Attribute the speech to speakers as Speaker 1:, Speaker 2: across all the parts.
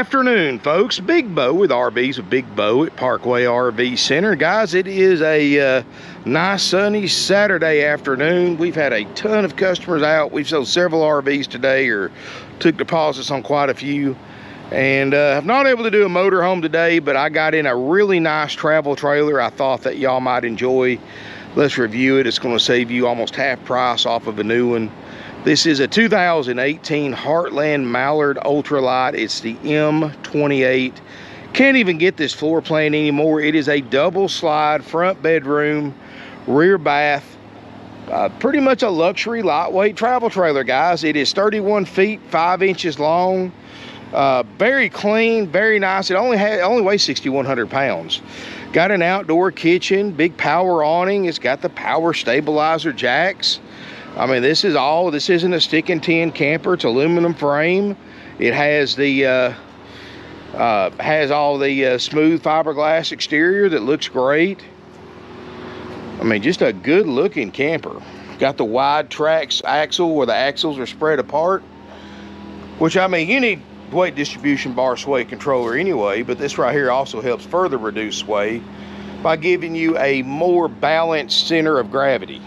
Speaker 1: Afternoon, folks. Big Bo with RVs with Big Bo at Parkway RV Center. Guys, it is a nice sunny Saturday afternoon. We've had a ton of customers out. We've sold several RVs today, or took deposits on quite a few. And I'm not able to do a motorhome today, but I got in a really nice travel trailer I thought that y'all might enjoy. Let's review it. It's going to save you almost half price off of a new one. This is a 2018 Heartland Mallard Ultralight. It's the M28. Can't even get this floor plan anymore. It is a double slide, front bedroom, rear bath. Pretty much a luxury lightweight travel trailer, guys. It is 31 feet, 5 inches long. Very clean, very nice. It only weighs 6,100 pounds. Got an outdoor kitchen, big power awning. It's got the power stabilizer jacks. I mean, this isn't a stick and tin camper. It's aluminum frame. It has the all the smooth fiberglass exterior that looks great. I mean, just a good looking camper. Got the wide tracks axle where the axles are spread apart, which, I mean, you need weight distribution bar sway controller anyway, but this right here also helps further reduce sway by giving you a more balanced center of gravity.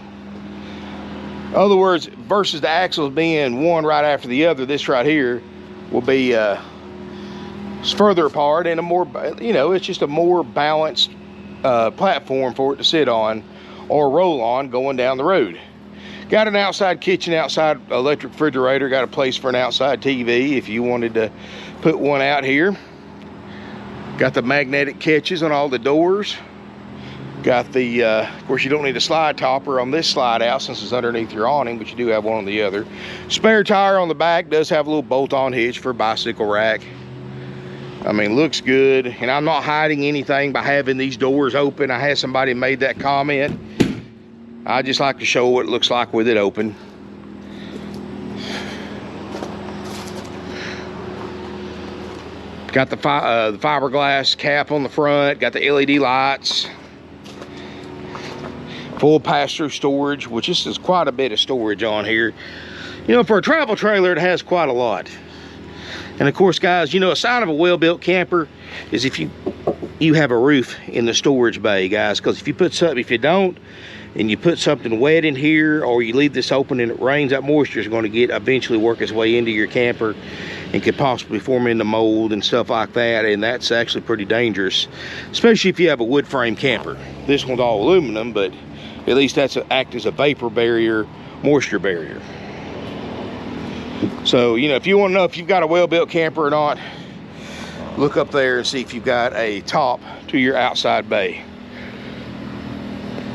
Speaker 1: In other words, versus the axles being one right after the other, this right here will be further apart and a more, it's just a more balanced platform for it to sit on or roll on going down the road. Got an outside kitchen, outside electric refrigerator, got a place for an outside TV if you wanted to put one out here. Got the magnetic catches on all the doors. Got the, of course, you don't need a slide topper on this slide out since it's underneath your awning, but you do have one on the other. Spare tire on the back does have a little bolt-on hitch for a bicycle rack. I mean, looks good, and I'm not hiding anything by having these doors open. I had somebody made that comment. I just like to show what it looks like with it open. Got the fiberglass cap on the front, got the LED lights. Full pass-through storage, which this is quite a bit of storage on here. You know, for a travel trailer, it has quite a lot. And of course, guys, you know, a sign of a well-built camper is if you have a roof in the storage bay, guys, because if you don't, and you put something wet in here, or you leave this open and it rains, that moisture is going to eventually work its way into your camper and could possibly form into mold and stuff like that, and that's actually pretty dangerous, especially if you have a wood frame camper. This one's all aluminum, but at least that's act as a vapor barrier, moisture barrier. So, you know, if you want to know if you've got a well-built camper or not, look up there and see if you've got a top to your outside bay.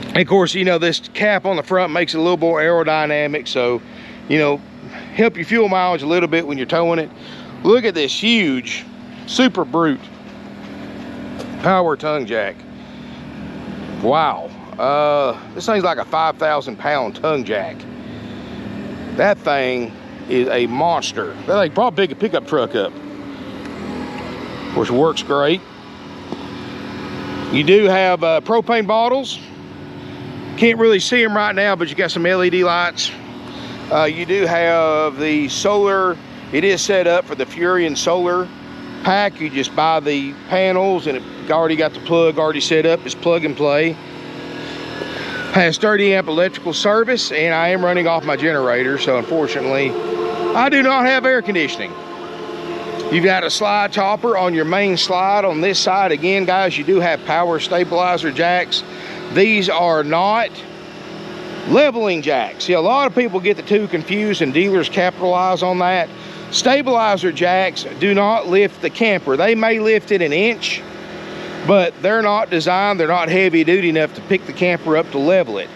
Speaker 1: And of course, you know, this cap on the front makes it a little more aerodynamic, so, you know, help your fuel mileage a little bit when you're towing it. Look at this huge, super brute power tongue jack. Wow. This thing's like a 5,000 pound tongue jack. That thing is a monster. That thing probably pick a pickup truck up. Of course, it works great. You do have propane bottles. Can't really see them right now, but you got some LED lights. You do have the solar. It is set up for the Furion solar pack. You just buy the panels, and it already got the plug already set up. It's plug and play. Has 30 amp electrical service, and I am running off my generator, so unfortunately I do not have air conditioning. You've got a slide topper on your main slide on this side. Again, guys, you do have power stabilizer jacks. These are not leveling jacks. See, a lot of people get the two confused, and dealers capitalize on that. Stabilizer jacks do not lift the camper. They may lift it an inch, but they're not designed, they're not heavy duty enough to pick the camper up to level it.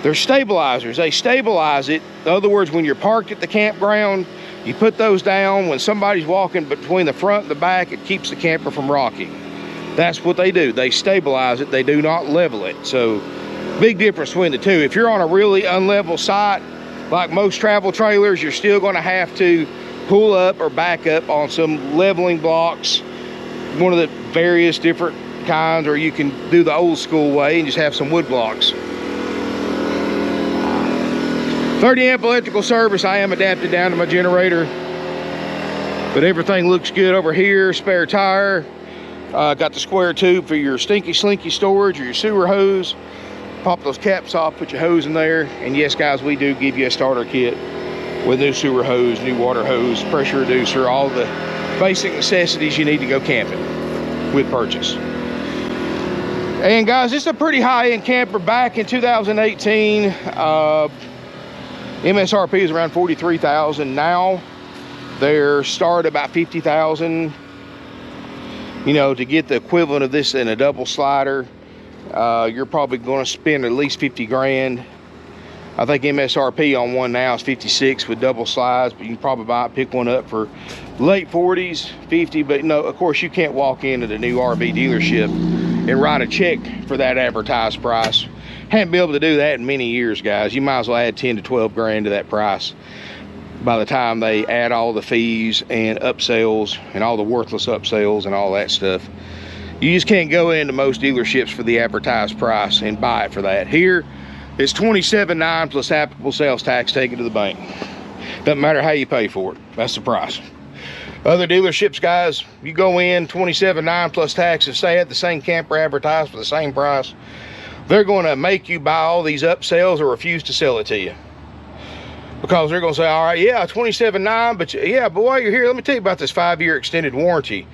Speaker 1: They're stabilizers. They stabilize it. In other words, when you're parked at the campground, you put those down. When somebody's walking between the front and the back, it keeps the camper from rocking. That's what they do. They stabilize it. They do not level it. So, big difference between the two. If you're on a really unlevel site, like most travel trailers, you're still going to have to pull up or back up on some leveling blocks, one of the various different kinds, or you can do the old school way and just have some wood blocks. 30 amp electrical service. I am adapted down to my generator. But everything looks good over here. Spare tire. Got the square tube for your stinky slinky storage or your sewer hose. Pop those caps off, put your hose in there. And yes, guys, we do give you a starter kit with new sewer hose, new water hose, pressure reducer, all the basic necessities you need to go camping with purchase. And guys, it's a pretty high-end camper. Back in 2018, MSRP is around $43,000. Now they're start about $50,000. You know, to get the equivalent of this in a double slider, you're probably going to spend at least 50 grand. I think MSRP on one now is 56 with double slides, but you can probably pick one up for late 40s, 50. But no, of course, you can't walk into the new RV dealership and write a check for that advertised price. Haven't been able to do that in many years, guys. You might as well add 10 to 12 grand to that price by the time they add all the fees and upsells and all the worthless upsells and all that stuff. You just can't go into most dealerships for the advertised price and buy it for that. Here, it's $27,900 plus applicable sales tax taken to the bank. Doesn't matter how you pay for it. That's the price. Other dealerships, guys, you go in $27,900 plus taxes, stay at the same camper advertised for the same price. They're going to make you buy all these upsells or refuse to sell it to you. Because they're going to say, all right, yeah, $27,900, but yeah, but while you're here, let me tell you about this 5-year extended warranty.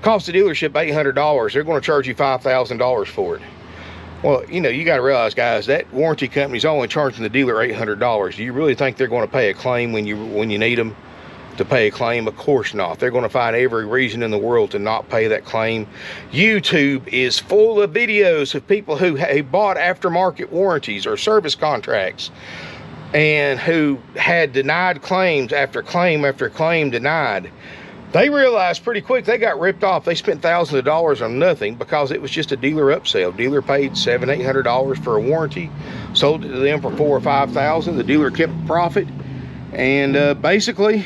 Speaker 1: Cost the dealership $800. They're going to charge you $5,000 for it. Well, you know, you got to realize, guys, that warranty company's only charging the dealer $800. Do you really think they're going to pay a claim when you need them to pay a claim? Of course not. They're going to find every reason in the world to not pay that claim. YouTube is full of videos of people who bought aftermarket warranties or service contracts and who had denied claims after claim after claim denied. They realized pretty quick they got ripped off. They spent thousands of dollars on nothing because it was just a dealer upsell. Dealer paid $700, $800 for a warranty, sold it to them for $4,000 or $5,000. The dealer kept a profit, and basically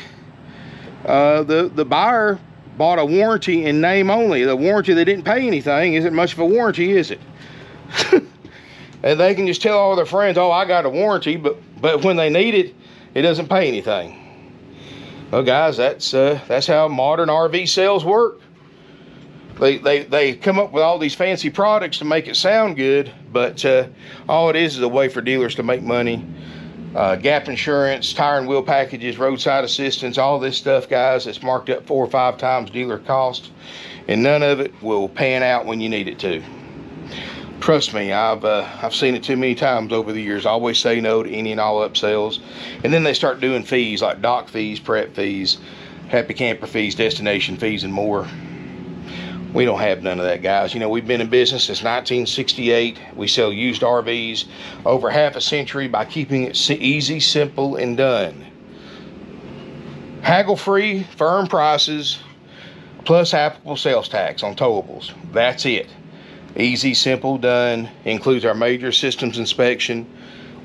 Speaker 1: the buyer bought a warranty in name only. The warranty they didn't pay anything isn't much of a warranty, is it? And they can just tell all their friends, oh, I got a warranty, but when they need it, it doesn't pay anything. Well, guys, that's how modern RV sales work. They come up with all these fancy products to make it sound good, but all it is a way for dealers to make money. Gap insurance, tire and wheel packages, roadside assistance, all this stuff, guys, it's marked up 4 or 5 times dealer cost, and none of it will pan out when you need it to. Trust me, I've seen it too many times over the years. I always say no to any and all upsells. And then they start doing fees like dock fees, prep fees, happy camper fees, destination fees, and more. We don't have none of that, guys. You know, we've been in business since 1968. We sell used RVs over half a century by keeping it easy, simple, and done. Haggle-free, firm prices, plus applicable sales tax on towables. That's it. Easy, simple, done. Includes our major systems inspection.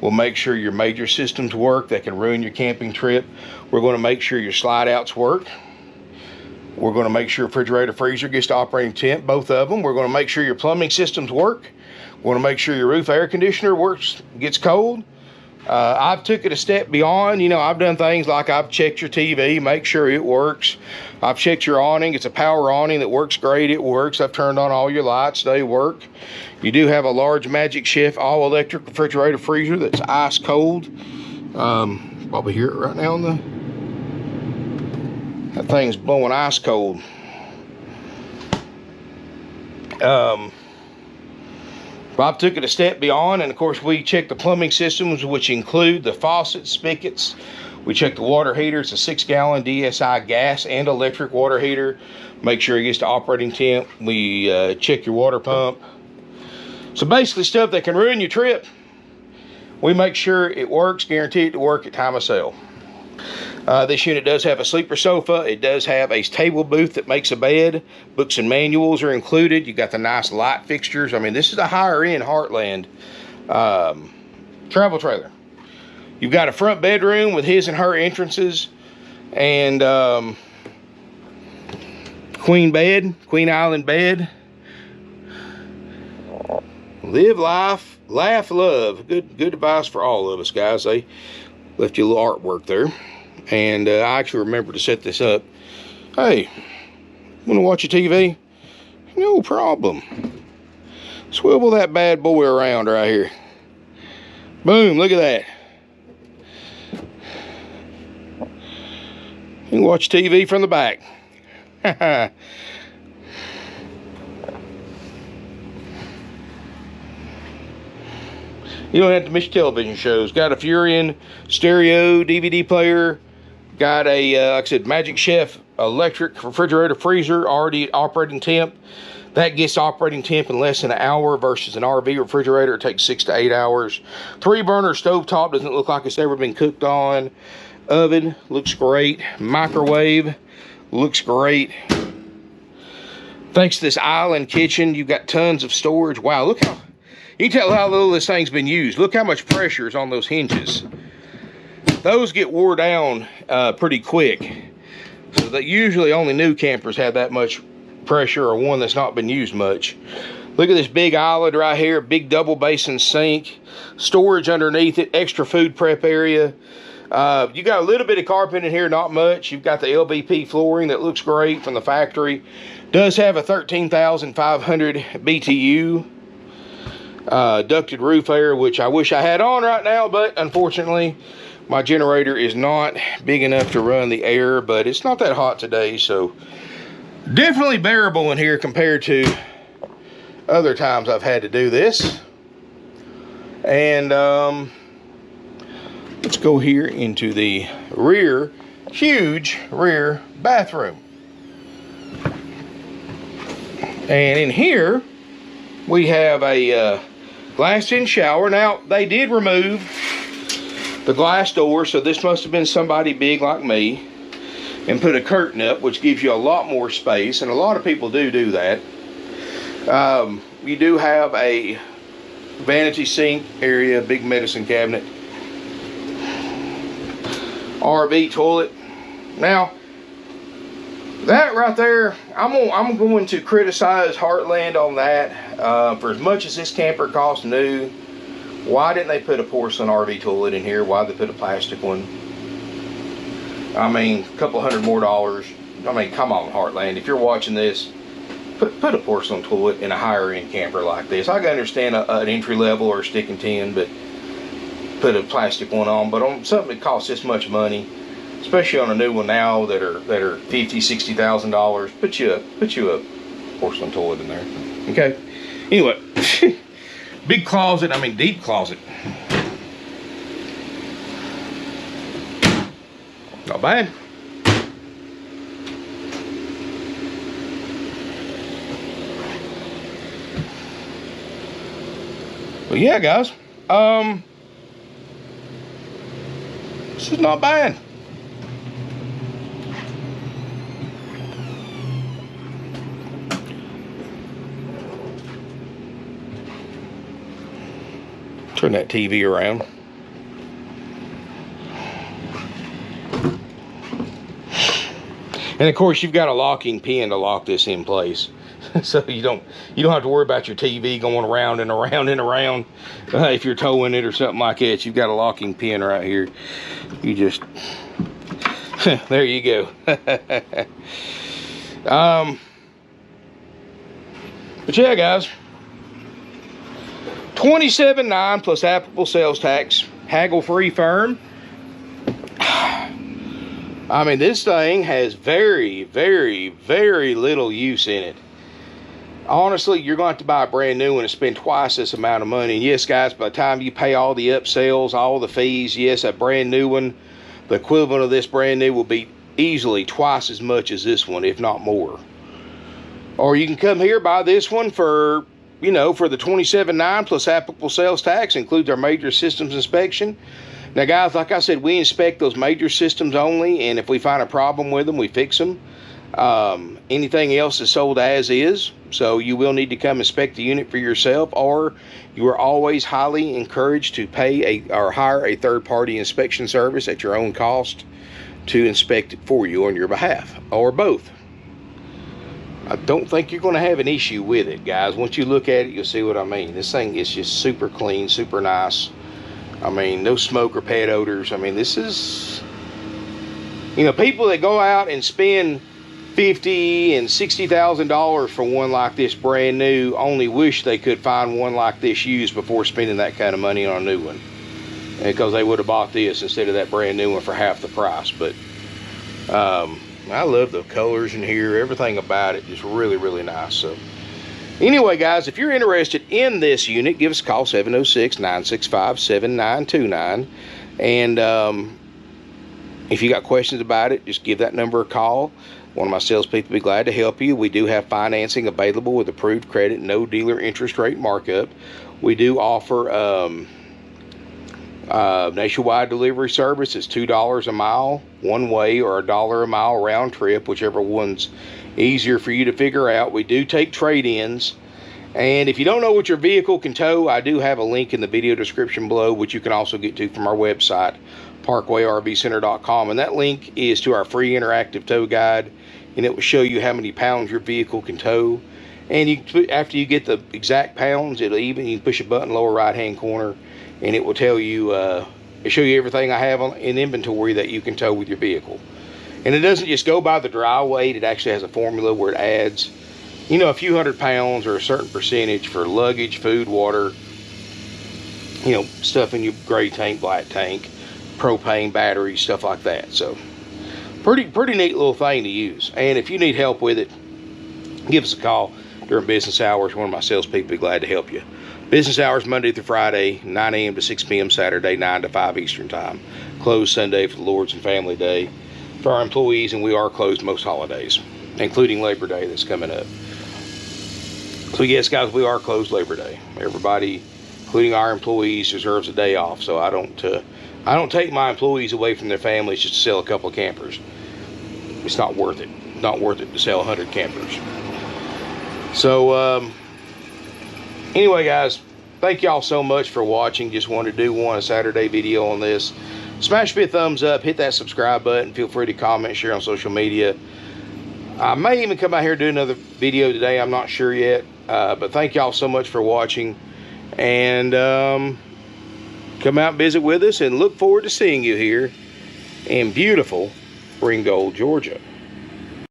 Speaker 1: We'll make sure your major systems work that can ruin your camping trip. We're going to make sure your slide outs work. We're going to make sure refrigerator, freezer gets to operating temp, both of them. We're going to make sure your plumbing systems work. We're going to make sure your roof air conditioner works, gets cold. I've took it a step beyond. You know, I've done things like I've checked your TV, make sure it works. I've checked your awning. It's a power awning that works great. It works. I've turned on all your lights. They work. You do have a large Magic Chef all-electric refrigerator freezer that's ice cold. Probably hear it right now on that thing's blowing ice cold. Bob took it a step beyond, and of course we check the plumbing systems, which include the faucets, spigots. We check the water heater. It's a 6-gallon DSI gas and electric water heater. Make sure it gets to operating temp. We check your water pump. So basically stuff that can ruin your trip, we make sure it works, guarantee it to work at time of sale. This unit does have a sleeper sofa. It does have a table booth that makes a bed. Books and manuals are included. You got the nice light fixtures. I mean, this is a higher end Heartland travel trailer. You've got a front bedroom with his and her entrances, and queen bed, Queen Island bed. Live life, laugh, love. Good advice for all of us, guys. They left you a little artwork there. And I actually remember to set this up Hey, wanna watch your TV? No problem. Swivel that bad boy around right here. Boom, look at that. You can watch TV from the back. You don't have to miss television shows. Got a Furion stereo DVD player. Got a, like I said, Magic Chef electric refrigerator freezer, already operating temp. That gets operating temp in less than an hour versus an RV refrigerator. It takes 6 to 8 hours. 3-burner stovetop, doesn't look like it's ever been cooked on. Oven, looks great. Microwave, looks great. Thanks to this island kitchen, you've got tons of storage. Wow, look how, you can tell how little this thing's been used. Look how much pressure is on those hinges. Those get wore down pretty quick. So that usually only new campers have that much pressure, or one that's not been used much. Look at this big island right here, big double basin sink, storage underneath it, extra food prep area. You got a little bit of carpet in here, not much. You've got the LVP flooring that looks great from the factory. Does have a 13,500 BTU ducted roof air, which I wish I had on right now, but unfortunately my generator is not big enough to run the air, but it's not that hot today, so definitely bearable in here compared to other times I've had to do this. And let's go here into the rear, huge rear bathroom. And in here we have a glass-in shower. Now, they did remove the glass door, so this must have been somebody big like me, and put a curtain up, which gives you a lot more space, and a lot of people do that. You do have a vanity sink area, big medicine cabinet, RV toilet. Now, that right there, I'm going to criticize Heartland on that. For as much as this camper costs new, why didn't they put a porcelain RV toilet in here? Why did they put a plastic one? I mean, a couple $100 more. I mean, come on, Heartland. If you're watching this, put a porcelain toilet in a higher end camper like this. I can understand an entry level or a stick and tin, but put a plastic one on. But on something that costs this much money, especially on a new one now that are $50,000-$60,000, put you a porcelain toilet in there. Okay. Anyway, big closet. I mean, deep closet. Not bad. Well, yeah, guys. This is not bad. Turn that TV around. And of course, you've got a locking pin to lock this in place, so you don't have to worry about your TV going around and around and around. If you're towing it or something like that, you've got a locking pin right here. You just there you go. But yeah, guys, $27,900 plus applicable sales tax, haggle-free firm. I mean, this thing has very, very, very little use in it. Honestly, you're going to have to buy a brand new one and spend twice this amount of money. And yes, guys, by the time you pay all the upsells, all the fees, yes, a brand new one, the equivalent of this brand new will be easily twice as much as this one, if not more. Or you can come here, buy this one for, you know, for the $27,900 plus applicable sales tax, includes our major systems inspection. Now, guys, like I said, we inspect those major systems only, and if we find a problem with them, we fix them. Anything else is sold as is, so you will need to come inspect the unit for yourself, or you are always highly encouraged to pay or hire a third-party inspection service at your own cost to inspect it for you on your behalf, or both. I don't think you're going to have an issue with it, guys. Once you look at it, you'll see what I mean. This thing is just super clean, super nice. I mean, no smoke or pet odors. I mean, this is, you know, people that go out and spend $50,000 and $60,000 for one like this brand new. Only wish they could find one like this used before spending that kind of money on a new one, because they would have bought this instead of that brand new one for half the price. But I love the colors in here. Everything about it is really, really nice. So anyway, guys, if you're interested in this unit, give us a call, 706-965-7929. And if you got questions about it, just give that number a call. One of my salespeople will be glad to help you. We do have financing available with approved credit, no dealer interest rate markup. We do offer nationwide delivery service. It's $2 a mile one way, or $1 a mile round trip, whichever one's easier for you to figure out. We do take trade-ins. And if you don't know what your vehicle can tow, I do have a link in the video description below, which you can also get to from our website, parkwayRVcenter.com, and that link is to our free interactive tow guide, and it will show you how many pounds your vehicle can tow. And after you get the exact pounds, you can push a button lower right hand corner, and it will tell you, it'll show you everything I have in inventory that you can tow with your vehicle. And it doesn't just go by the dry weight. It actually has a formula where it adds, you know, a few hundred pounds or a certain percentage for luggage, food, water, you know, stuff in your gray tank, black tank, propane, batteries, stuff like that. So pretty neat little thing to use. And if you need help with it, give us a call during business hours. One of my salespeople will be glad to help you. Business hours Monday through Friday, 9 a.m. to 6 p.m. Saturday, 9 to 5 Eastern time. Closed Sunday for the Lord's and Family Day for our employees, and we are closed most holidays, including Labor Day that's coming up. So yes, guys, we are closed Labor Day. Everybody, including our employees, deserves a day off. So I don't take my employees away from their families just to sell a couple of campers. It's not worth it. Not worth it to sell 100 campers. So anyway, guys, thank y'all so much for watching. Just wanted to do a Saturday video on this. Smash me a thumbs up, hit that subscribe button. Feel free to comment, share on social media. I may even come out here and do another video today. I'm not sure yet. But thank y'all so much for watching. And come out and visit with us, and look forward to seeing you here in beautiful Ringgold, Georgia.